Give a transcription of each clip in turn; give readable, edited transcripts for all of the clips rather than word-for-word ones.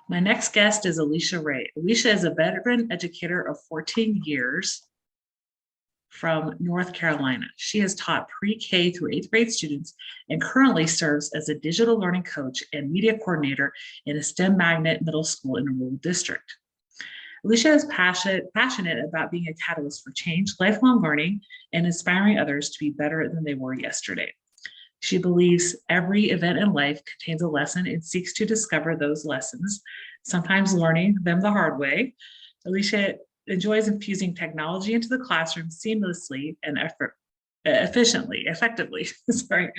My next guest is Alicia Ray. Alicia is a veteran educator of 14 years from North Carolina. She has taught pre-K through eighth grade students and currently serves as a digital learning coach and media coordinator in a STEM magnet middle school in a rural district. Alicia is passionate about being a catalyst for change, lifelong learning, and inspiring others to be better than they were yesterday. She believes every event in life contains a lesson and seeks to discover those lessons, sometimes learning them the hard way. Alicia enjoys infusing technology into the classroom seamlessly and effectively. Sorry.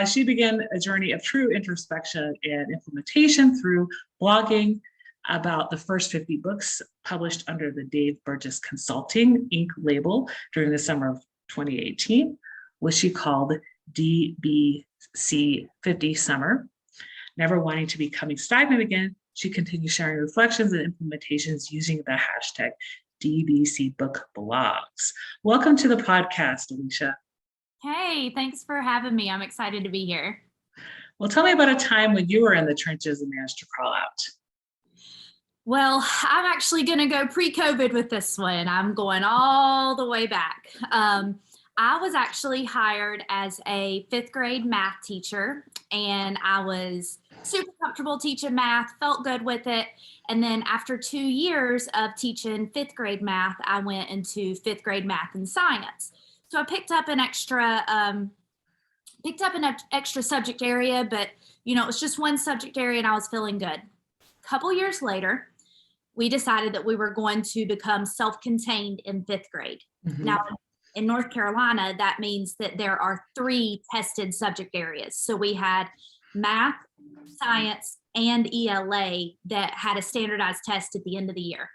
She began a journey of true introspection and implementation through blogging about the first 50 books published under the Dave Burgess Consulting Inc. label during the summer of 2018, which she called DBC 50 Summer. Never wanting to becoming stagnant again, she continues sharing reflections and implementations using the hashtag DBC Book Blogs. Welcome to the podcast, Alicia. Hey, thanks for having me. I'm excited to be here. Well, tell me about a time when you were in the trenches and managed to crawl out. Well, I'm actually going to go pre-COVID with this one. I'm going all the way back. I was actually hired as a fifth grade math teacher, and I was super comfortable teaching math, felt good with it. And then after 2 years of teaching fifth grade math, I went into fifth grade math and science. So I picked up an extra subject area, but it was just one subject area and I was feeling good. A couple years later, we decided that we were going to become self-contained in fifth grade. Mm-hmm. Now, in North Carolina, that means that there are 3 tested subject areas. So we had math, science, and ELA that had a standardized test at the end of the year.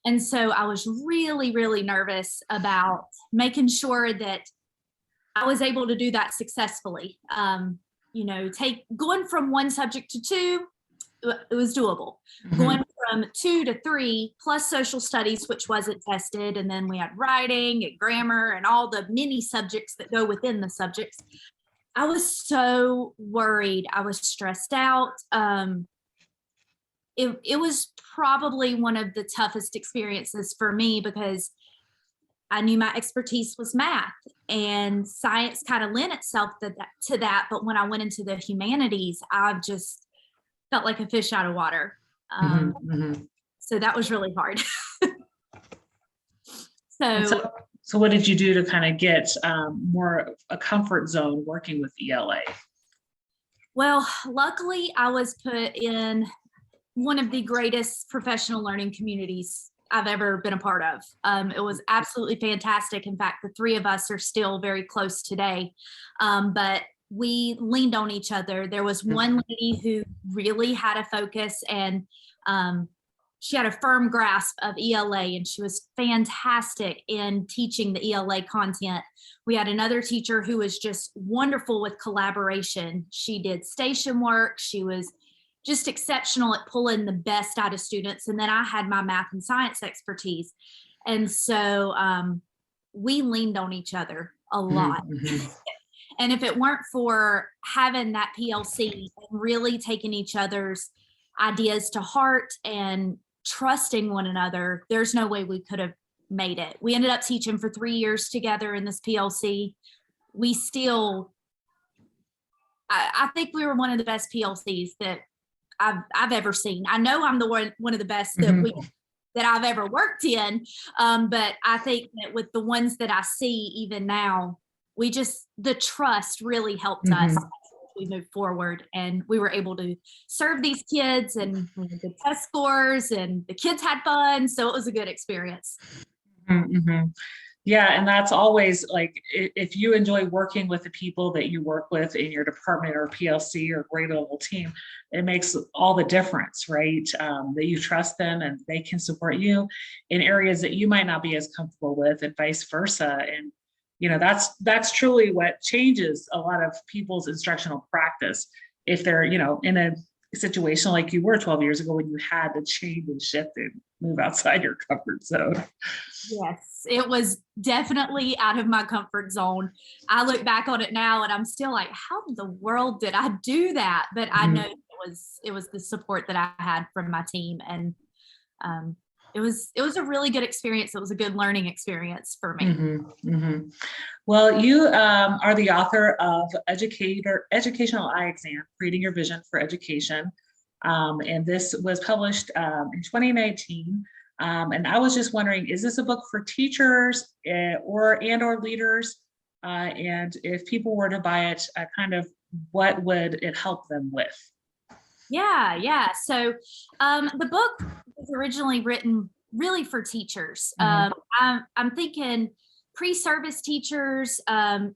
And so I was really, really nervous about making sure that I was able to do that successfully. Going from 1 subject to 2, it was doable. Mm-hmm. Going from 2 to 3 plus social studies, which wasn't tested. And then we had writing and grammar and all the mini subjects that go within the subjects. I was so worried. I was stressed out. It was probably one of the toughest experiences for me because I knew my expertise was math and science kind of lent itself to that. But when I went into the humanities, I just felt like a fish out of water. So that was really hard. So what did you do to kind of get more a comfort zone working with ELA? Well, luckily I was put in one of the greatest professional learning communities I've ever been a part of. It was absolutely fantastic. In fact, the 3 of us are still very close today. But we leaned on each other. There was one lady who really had a focus and she had a firm grasp of ELA and she was fantastic in teaching the ELA content. We had another teacher who was just wonderful with collaboration. She did station work. She was just exceptional at pulling the best out of students. And then I had my math and science expertise. And so we leaned on each other a lot. Mm-hmm. And if it weren't for having that PLC and really taking each other's ideas to heart and trusting one another, there's no way we could have made it. We ended up teaching for 3 years together in this PLC. I think we were one of the best PLCs that I've ever seen. I know I'm the one of the best that I've ever worked in. But I think that with the ones that I see even now, the trust really helped us. We moved forward and we were able to serve these kids and we had good test scores and the kids had fun. So it was a good experience. Mm-hmm. Yeah. And that's always like, if you enjoy working with the people that you work with in your department or PLC or grade level team, it makes all the difference, right? That you trust them and they can support you in areas that you might not be as comfortable with and vice versa. And that's truly what changes a lot of people's instructional practice. If they're, in a situation like you were 12 years ago when you had to change and shift and move outside your comfort zone. Yes, it was definitely out of my comfort zone. I look back on it now and I'm still like, how in the world did I do that? But I know it it was the support that I had from my team. And it was a really good experience. It was a good learning experience for me. Well, you are the author of Educational Eye Exam, Creating Your Vision for Education. And this was published in 2019. And I was just wondering, is this a book for teachers or leaders? And if people were to buy it, kind of what would it help them with? Yeah. So the book was originally written really for teachers. I'm thinking pre-service teachers,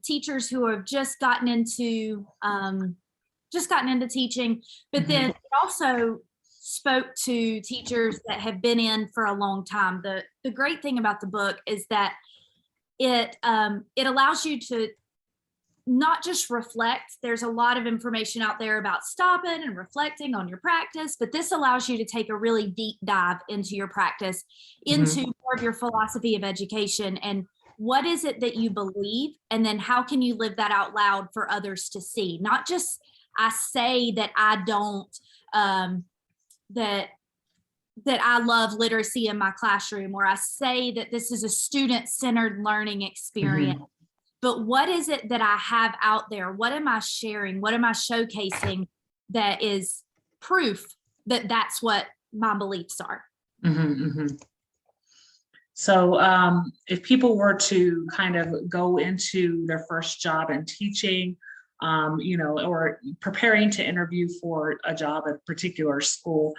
teachers who have just gotten into teaching, but then it also spoke to teachers that have been in for a long time. The great thing about the book is that it allows you to not just reflect. There's a lot of information out there about stopping and reflecting on your practice, but this allows you to take a really deep dive into your practice, into more of your philosophy of education, and what is it that you believe, and then how can you live that out loud for others to see? Not just, I say that I don't, that I love literacy in my classroom, or I say that this is a student-centered learning experience. But what is it that I have out there? What am I sharing? What am I showcasing that is proof that that's what my beliefs are? So if people were to kind of go into their first job in teaching, or preparing to interview for a job at a particular school,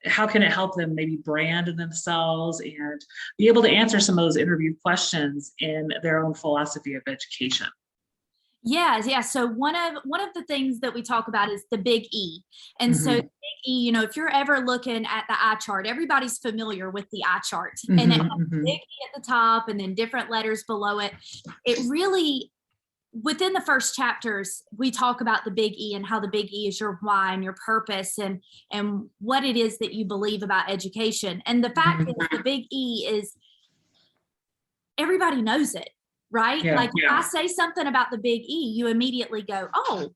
how can it help them maybe brand themselves and be able to answer some of those interview questions in their own philosophy of education? Yeah. So one of the things that we talk about is the big E. And so the big E, if you're ever looking at the eye chart, everybody's familiar with the eye chart. And it has the big E at the top and then different letters below it. It really, within the first chapters, we talk about the big E and how the big E is your why and your purpose and what it is that you believe about education. And the fact is, the big E is, everybody knows it, right? If I say something about the big E, you immediately go, oh,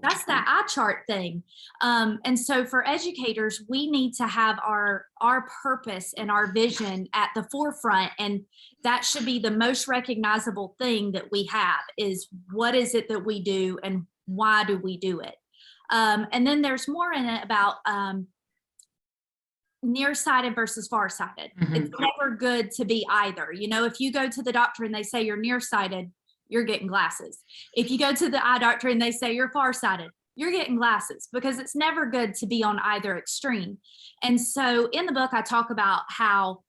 that's that eye chart thing. And so for educators, we need to have our purpose and our vision at the forefront. And that should be the most recognizable thing that we have, is what is it that we do and why do we do it? And then there's more in it about nearsighted versus farsighted. It's never good to be either. If you go to the doctor and they say you're nearsighted, you're getting glasses. If you go to the eye doctor and they say you're farsighted, you're getting glasses, because it's never good to be on either extreme. And so in the book, I talk about how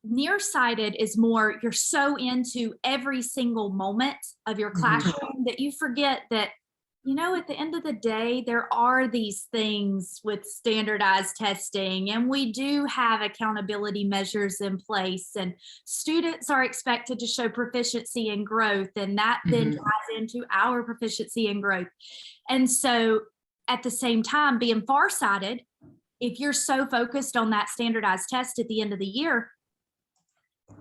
nearsighted is more, you're so into every single moment of your classroom that you forget that, at the end of the day, there are these things with standardized testing, and we do have accountability measures in place, and students are expected to show proficiency and growth, and that then ties into our proficiency and growth. And so at the same time, being farsighted, if you're so focused on that standardized test at the end of the year,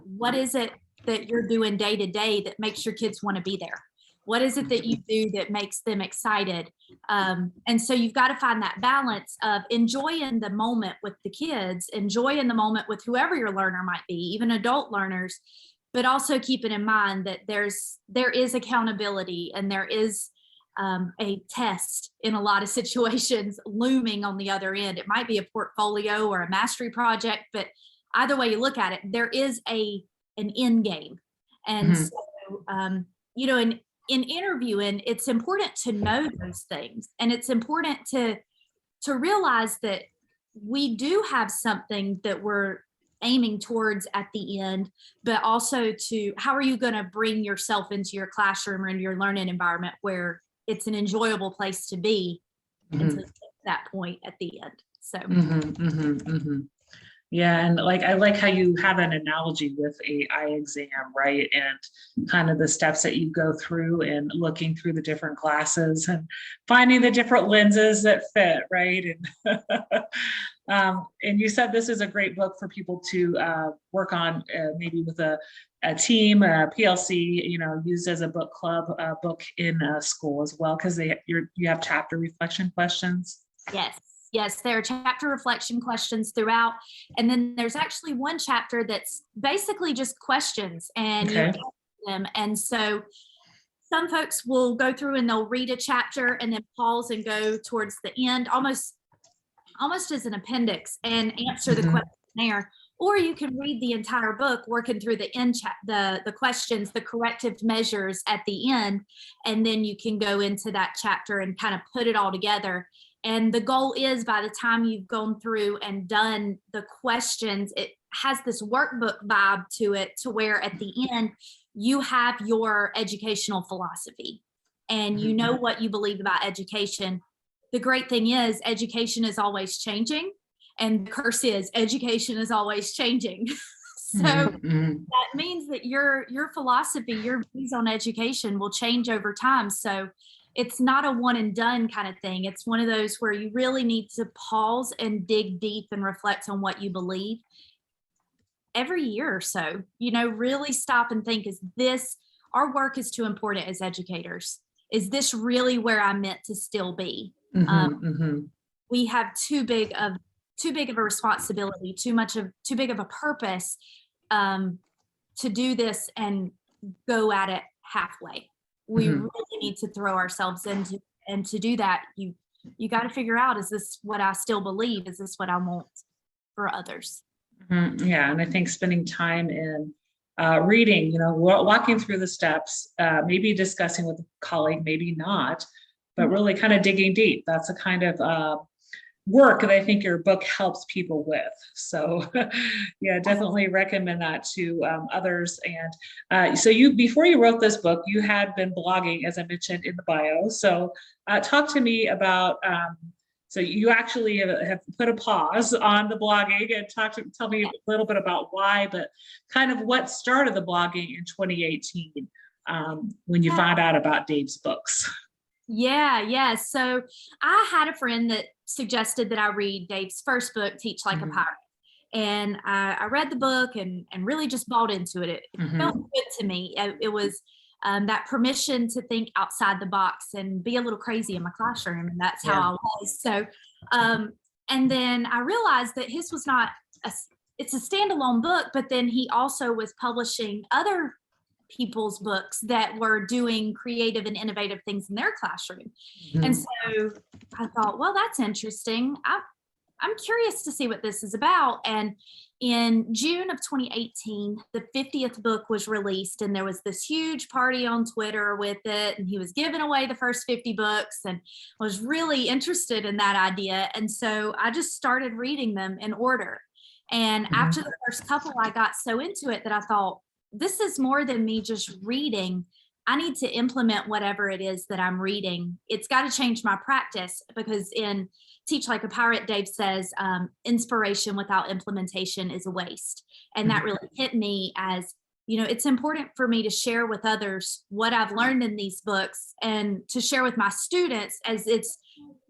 what is it that you're doing day to day that makes your kids want to be there? What is it that you do that makes them excited? And so you've got to find that balance of enjoying the moment with the kids, enjoying the moment with whoever your learner might be, even adult learners, but also keeping in mind that there is accountability, and there is a test in a lot of situations looming on the other end. It might be a portfolio or a mastery project, but either way you look at it, there is an end game. And so, in interviewing, it's important to know those things. And it's important to realize that we do have something that we're aiming towards at the end, but also to, how are you going to bring yourself into your classroom or into your learning environment where it's an enjoyable place to be until that point at the end. So. Yeah, and like I like how you have an analogy with a eye exam, right? And kind of the steps that you go through and looking through the different glasses and finding the different lenses that fit, right? And and you said this is a great book for people to work on, maybe with a team, a PLC, used as a book club, book in school as well, because you have chapter reflection questions. Yes. Yes, there are chapter reflection questions throughout. And then there's actually one chapter that's basically just questions and you Okay. answer them. And so some folks will go through and they'll read a chapter and then pause and go towards the end, almost as an appendix, and answer the Mhm. question there. Or you can read the entire book, working through the end the questions, the corrective measures at the end, and then you can go into that chapter and kind of put it all together. And the goal is, by the time you've gone through and done the questions, it has this workbook vibe to it, to where at the end you have your educational philosophy and you know what you believe about education. The great thing is education is always changing, and the curse is education is always changing. So Mhm. that means that your philosophy, your views on education will change over time. So it's not a one and done kind of thing. It's one of those where you really need to pause and dig deep and reflect on what you believe every year or so. Really stop and think, is this, our work is too important as educators? Is this really where I'm meant to still be? Mhm. Mhm. We have too big of a responsibility, too big of a purpose, to do this and go at it halfway. We Mhm. really need to throw ourselves into, and to do that, you got to figure out, is this what I still believe? Is this what I want for others? Mhm. Yeah, and I think spending time in reading, walking through the steps, maybe discussing with a colleague, maybe not, but really kind of digging deep. That's a kind of work that I think your book helps people with. So, yeah, definitely recommend that to others. And so, before you wrote this book, you had been blogging, as I mentioned in the bio. So, talk to me about. So you actually have put a pause on the blogging, and tell me a little bit about why, but kind of what started the blogging in 2018, when you found out about Dave's books. Yeah. So I had a friend that suggested that I read Dave's first book, Teach Like a Mhm. Pirate. And I read the book and really just bought into it. It felt Mhm. good to me. It was that permission to think outside the box and be a little crazy in my classroom. And that's how Yeah. I was. So, and then I realized that his was not a, it's a standalone book, but then he also was publishing other people's books that were doing creative and innovative things in their classroom. And Mhm. so I thought, well, that's interesting. I'm curious to see what this is about. And in June of 2018, the 50th book was released, and there was this huge party on Twitter with it. And he was giving away the first 50 books, and I was really interested in that idea. And so I just started reading them in order. And after Mhm. the first couple, I got so into it that I thought, this is more than me just reading. I need to implement whatever it is that I'm reading. It's got to change my practice, because in Teach Like a Pirate, Dave says, inspiration without implementation is a waste. And that Mhm. really hit me as, it's important for me to share with others what I've learned in these books, and to share with my students as it's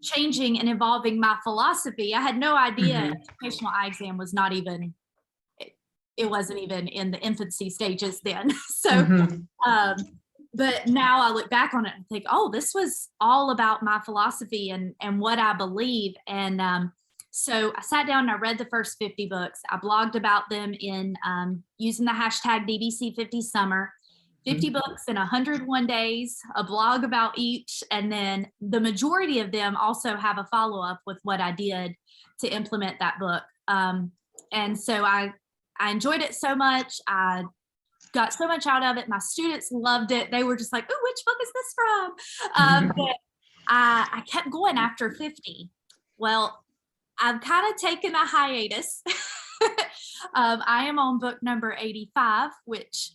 changing and evolving my philosophy. I had no idea Mhm. educational eye exam was not even, it wasn't even in the infancy stages then. So, Mhm. um, but now I look back on it and think, oh, this was all about my philosophy and what I believe. And so I sat down and I read the first 50 books. I blogged about them in using the hashtag DBC50 Summer. 50 Mhm. books in 101 days, a blog about each. And then the majority of them also have a follow up with what I did to implement that book. And so I enjoyed it so much. I got so much out of it. My students loved it. They were just like, "Oh, which book is this from?" Mhm. But I kept going after 50. Well, I've kind of taken a hiatus. I am on book number 85, which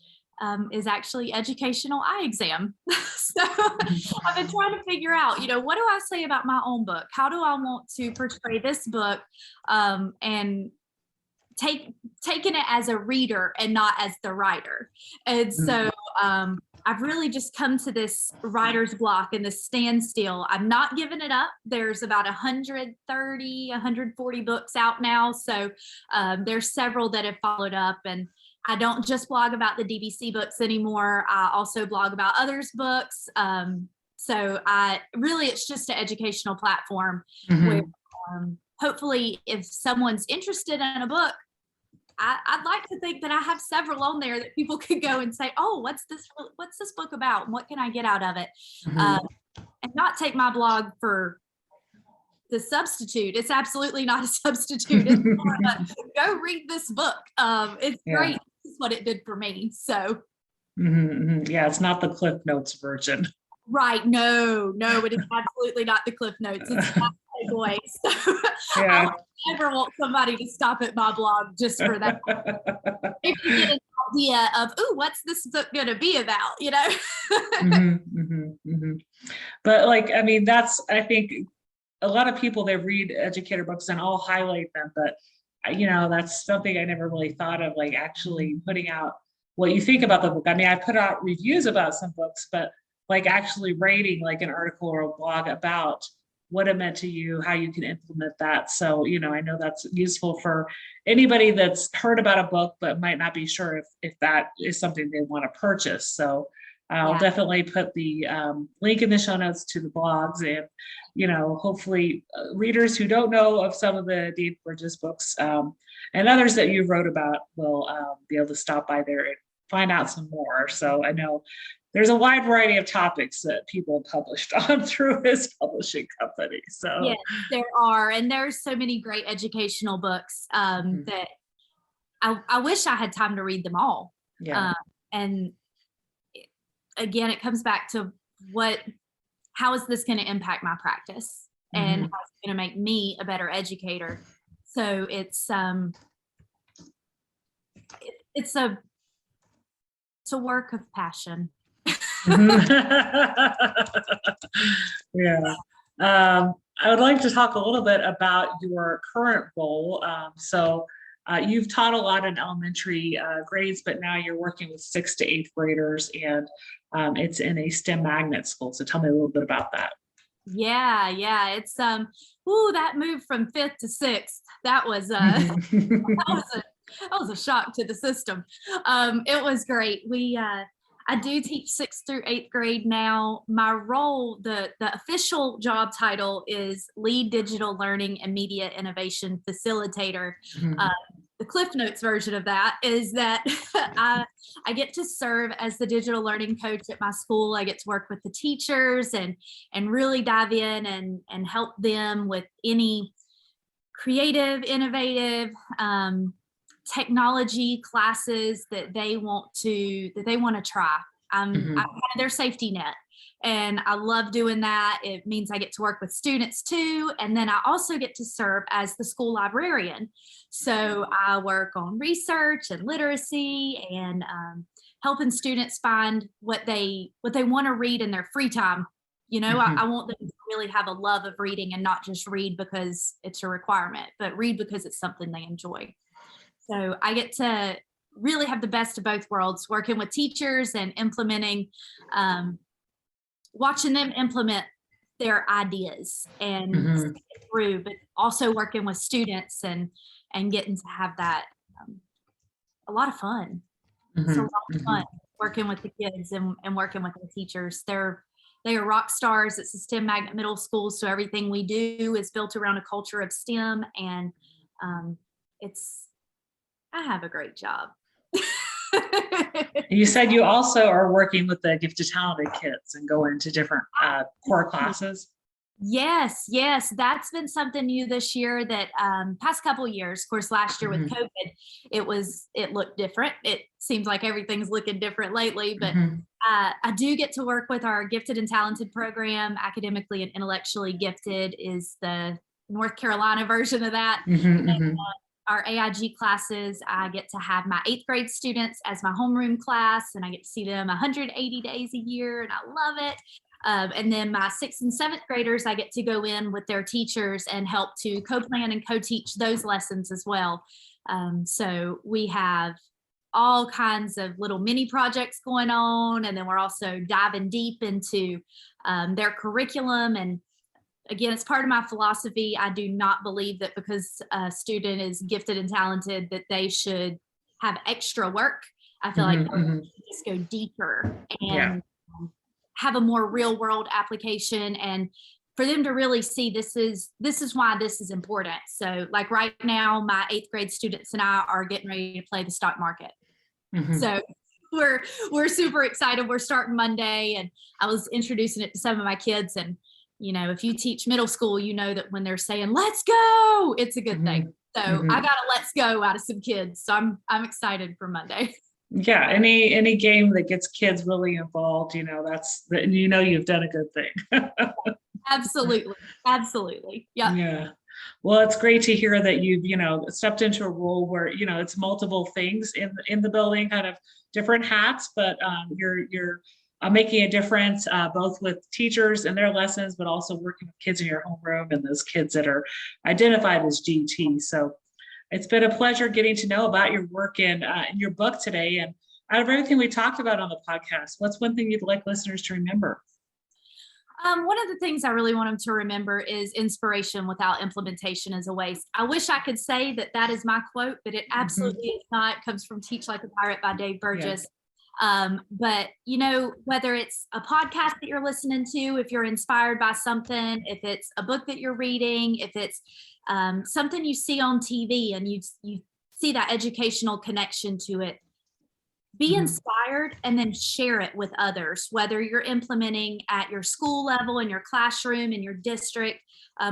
is actually educational eye exam. So I've been trying to figure out, what do I say about my own book? How do I want to portray this book, and taken it as a reader and not as the writer. And so I've really just come to this writer's block and this standstill. I'm not giving it up. There's about 130, 140 books out now. So there's several that have followed up, and I don't just blog about the DVC books anymore. I also blog about others' books. So it's just an educational platform where hopefully if someone's interested in a book, I'd like to think that I have several on there that people could go and say, oh, what's this book about? And what can I get out of it? And not take my blog for the substitute. It's absolutely not a substitute. It's more of go read this book. It's great. This is what it did for me. So. Yeah, it's not the Cliff Notes version. Right. No, it is absolutely not the Cliff Notes. It's not a takeaway. So I never want somebody to stop at my blog just for that. If you get an idea of, what's this book going to be about, But I think a lot of people, they read educator books and I'll highlight them, but that's something I never really thought of, like actually putting out what you think about the book. I mean, I put out reviews about some books, but like actually writing like an article or a blog about what it meant to you, how you can implement that. So, I know that's useful for anybody that's heard about a book, but might not be sure if that is something they want to purchase. So I'll definitely put the link in the show notes to the blogs, and, hopefully readers who don't know of some of the Dean Bridges books and others that you wrote about will be able to stop by there and find out some more. So I know there's a wide variety of topics that people published on through his publishing company. So yes, there are, and there's so many great educational books that I wish I had time to read them all. Yeah. And again, it comes back to how is this going to impact my practice, and how is it going to make me a better educator? So it's a work of passion. Yeah. I would like to talk a little bit about your current role. You've taught a lot in elementary grades, but now you're working with 6th to 8th graders, and it's in a STEM magnet school. So tell me a little bit about that. Yeah. It's that move from 5th to 6th. That was that was a shock to the system. It was great. I do teach 6th through 8th grade now. My role, the official job title is Lead Digital Learning and Media Innovation Facilitator. The Cliff Notes version of that is that I get to serve as the digital learning coach at my school. I get to work with the teachers and really dive in and help them with any creative, innovative technology classes that they want to try. I'm kind of their safety net, and I love doing that. It means I get to work with students too, and then I also get to serve as the school librarian. So I work on research and literacy and helping students find what they want to read in their free time. I want them to really have a love of reading and not just read because it's a requirement, but read because it's something they enjoy. So I get to really have the best of both worlds, working with teachers and implementing, watching them implement their ideas and see it through, but also working with students and getting to have that a lot of fun. It's a lot of fun working with the kids and working with the teachers. They are rock stars. It's a STEM magnet middle school, so everything we do is built around a culture of STEM, and I have a great job. You said you also are working with the gifted talented kids and go into different core classes. Yes. That's been something new this year that past couple of years, of course, last year with COVID, it looked different. It seems like everything's looking different lately, but I do get to work with our gifted and talented program. Academically and intellectually gifted is the North Carolina version of that. And, our AIG classes, I get to have my 8th grade students as my homeroom class, and I get to see them 180 days a year, and I love it. And then my 6th and 7th graders, I get to go in with their teachers and help to co-plan and co-teach those lessons as well. So we have all kinds of little mini projects going on. And then we're also diving deep into their curriculum. And again, it's part of my philosophy. I do not believe that because a student is gifted and talented that they should have extra work. I feel like just go deeper and have a more real world application, and for them to really see this is why this is important. So like right now, my 8th grade students and I are getting ready to play the stock market. So we're super excited. We're starting Monday, and I was introducing it to some of my kids, and you know, if you teach middle school, you know that when they're saying let's go, it's a good thing. So I got a let's go out of some kids. So I'm excited for Monday. Yeah, any game that gets kids really involved, you know, you've done a good thing. Absolutely. Yeah. Well, it's great to hear that you've, stepped into a role where, it's multiple things in the building, kind of different hats, but you're making a difference both with teachers and their lessons, but also working with kids in your homeroom and those kids that are identified as GT. So it's been a pleasure getting to know about your work in your book today. And out of everything we talked about on the podcast, what's one thing you'd like listeners to remember? One of the things I really want them to remember is inspiration without implementation is a waste. I wish I could say that is my quote, but it absolutely is not. It comes from Teach Like a Pirate by Dave Burgess. But whether it's a podcast that you're listening to, if you're inspired by something, if it's a book that you're reading, if it's something you see on TV and you see that educational connection to it, be inspired and then share it with others, whether you're implementing at your school level, in your classroom, in your district,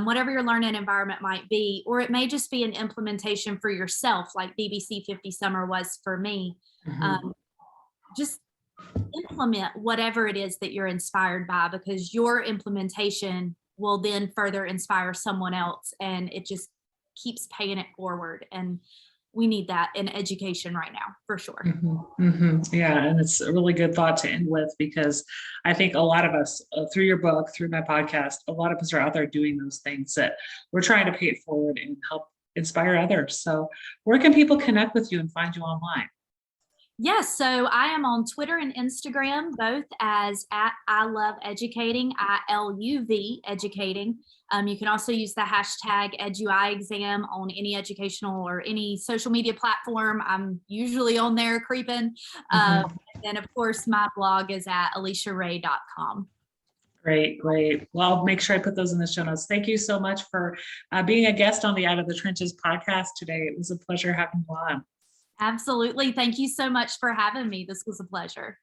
whatever your learning environment might be, or it may just be an implementation for yourself, like BBC 50 Summer was for me. Just implement whatever it is that you're inspired by, because your implementation will then further inspire someone else, and it just keeps paying it forward. And we need that in education right now, for sure. Yeah, and it's a really good thought to end with, because I think a lot of us, through your book, through my podcast, a lot of us are out there doing those things that we're trying to pay it forward and help inspire others. So where can people connect with you and find you online? Yes, so I am on Twitter and Instagram, both as @I Love Educating, ILUV Educating. You can also use the hashtag EduIExam on any educational or any social media platform. I'm usually on there creeping. And then, of course, my blog is at aliciaray.com. Great. Well, I'll make sure I put those in the show notes. Thank you so much for being a guest on the Out of the Trenches podcast today. It was a pleasure having you on. Absolutely. Thank you so much for having me. This was a pleasure.